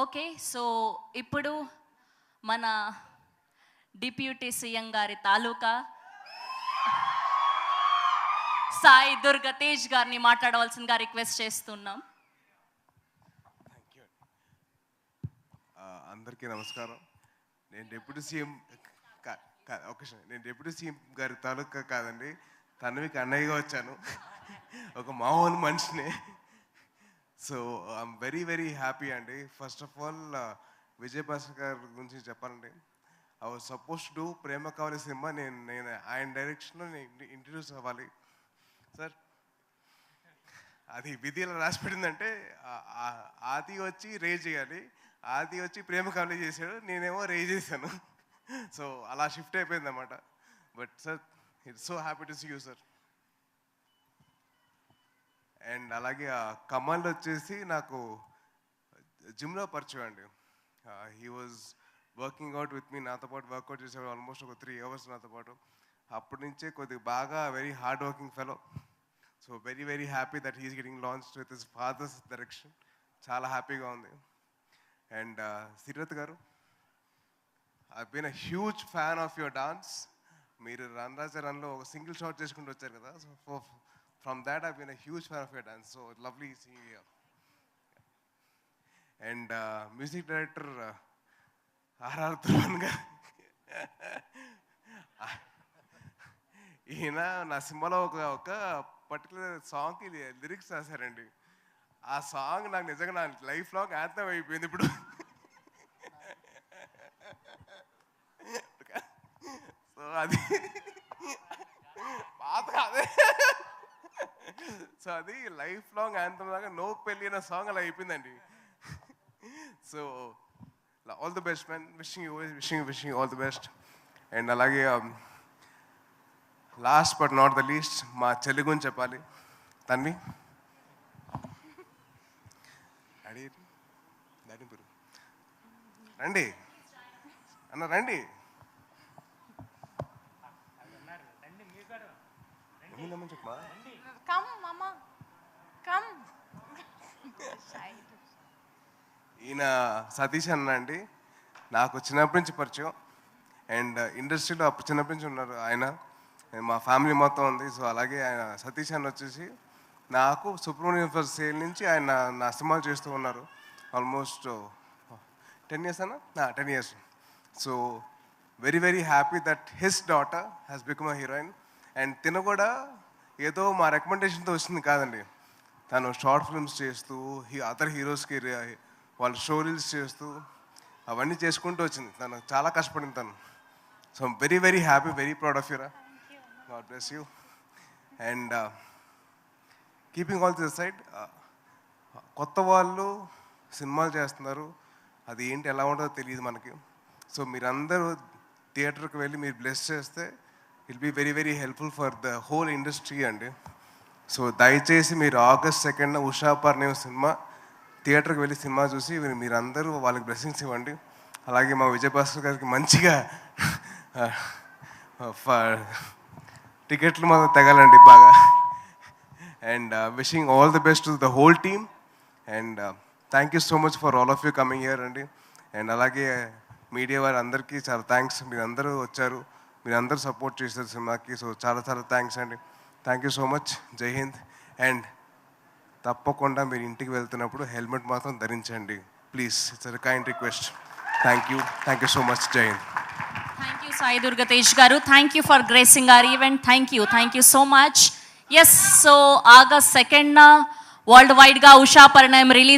Okay, so ఇప్పుడు మన deputy CM గారి తాలూకా సాయి దుర్గ తేజ్ గారిని మాట్లాడవలసిందిగా రిక్వెస్ట్ చేస్తున్నాం. అందరికీ నమస్కారం. నేను డిప్యూటీ సీఎం నేను డిప్యూటీ సీఎం గారి తాలూకా కాదండి, తనవికి అన్నయ్యగా వచ్చాను. ఒక మామూలు మనిషిని. So I'm very very happy అండి. First of all Vijay Bhaskar గారి గురించి చెప్పాలండి. I was suppose to do Prema Kavali cinema. నేను ఆయన డైరెక్షన్లో నేను ఇంట్రడ్యూస్ అవ్వాలి సార్. అది విధిలో రాసి పెట్టిందంటే ఆది వచ్చి రేజ్ చేయాలి, ఆది వచ్చి ప్రేమ కావాలి చేశాడు, నేనేమో రేజ్ చేశాను. సో అలా షిఫ్ట్ అయిపోయింది అన్నమాట. But sir, it's so happy to see you sir. And అలాగే కమల్ వచ్చేసి నాకు జిమ్లో పరిచయం అండి. He was working out with me, నాతో పాటు వర్కౌట్ చేసేవాడు ఆల్మోస్ట్ ఒక 3 hours నాతో పాటు. అప్పటి నుంచే కొద్దిగా బాగా very hard working fellow. So very very happy that he's getting launched with his father's direction. చాలా హ్యాపీగా ఉంది. అండ్ సిరత్ గారు, I been a huge fan of your dance. మీరు రన్ రాజా రన్లో ఒక సింగిల్ షాట్ చేసుకుంటూ వచ్చారు కదా. So from that I been a huge fan of your dance. So lovely seeing you. And music director RR Dhruvan గారు, ఈయన నా సినిమాలో ఒక పర్టికులర్ సాంగ్కి లిరిక్స్ రాశారండి. ఆ సాంగ్ నాకు నిజంగా నా లైఫ్ లాంగ్ యాంథమ్ అయిపోయింది ఇప్పుడు. సో అది పాత అదే. సో అది లైఫ్ లాంగ్ యాంథమ్ లాగా నో పెళ్ళి అనే సాంగ్ అలా అయిపోయిందండి. So all the best man, wishing all the best. And అలాగే last but not the least మా చెల్లి గురించి చెప్పాలి. తన్వి రండి అన్న, రండి. ఈయన సతీష్ అన్న అండి, నాకు చిన్నప్పటి నుంచి పరిచయం. అండ్ ఇండస్ట్రీలో అప్పుడు చిన్నప్పటి నుంచి ఉన్నారు ఆయన. మా ఫ్యామిలీ మొత్తం ఉంది. సో అలాగే ఆయన సతీష్ అన్న వచ్చేసి నాకు సుబ్రహ్మణ్యం ఫర్ సేల్ నుంచి ఆయన నా సినిమాలు చేస్తూ ఉన్నారు. ఆల్మోస్ట్ 10 years అన్న, 10 years. So very very happy that his daughter has become a heroine. And తిన కూడా ఏదో మా రికమెండేషన్తో వచ్చింది కాదండి. తను షార్ట్ ఫిల్మ్స్ చేస్తూ అదర్ హీరోస్కి వాళ్ళ షో రీల్స్ చేస్తూ అవన్నీ చేసుకుంటూ వచ్చింది. తను చాలా కష్టపడింది తను. So very very happy, very proud of యూరా. God bless you. And keeping all this side, కొత్త వాళ్ళు సినిమాలు చేస్తున్నారు, అది ఏంటి ఎలా ఉంటుందో తెలియదు మనకి. సో మీరందరూ థియేటర్కి వెళ్ళి మీరు బ్లెస్ చేస్తే it be very very helpful for the whole industry అండి. సో దయచేసి మీరు August 2nd Usha Parinayam cinema థియేటర్కి వెళ్ళి సినిమా చూసి మీరందరూ వాళ్ళకి బ్లెస్సింగ్స్ ఇవ్వండి. అలాగే మా విజయ్ భాస్కర్ గారికి మంచిగా టికెట్లు మాత్రం తెగాలండి బాగా. And wishing all the best to the whole team. And thank you so much for all of you coming here అండి. అండ్ అలాగే మీడియా వారి అందరికీ చాలా థ్యాంక్స్. మీరందరూ వచ్చారు, మీరందరూ సపోర్ట్ చేశారు సినిమాకి. సో చాలా చాలా థ్యాంక్స్ అండి. Thank you so much. Jai Hind. And తప్పకుండా మీరు ఇంటికి వెళ్తున్నప్పుడు హెల్మెట్ మాత్రం ధరించండి please. It's a kind request. Thank you so much. Jai Hind. Thank you Sai Durga Tej గారు. Thank you for gracing our event. Thank you so much. Yes, so August 2nd world వైడ్గా ఉషా పరిణయం release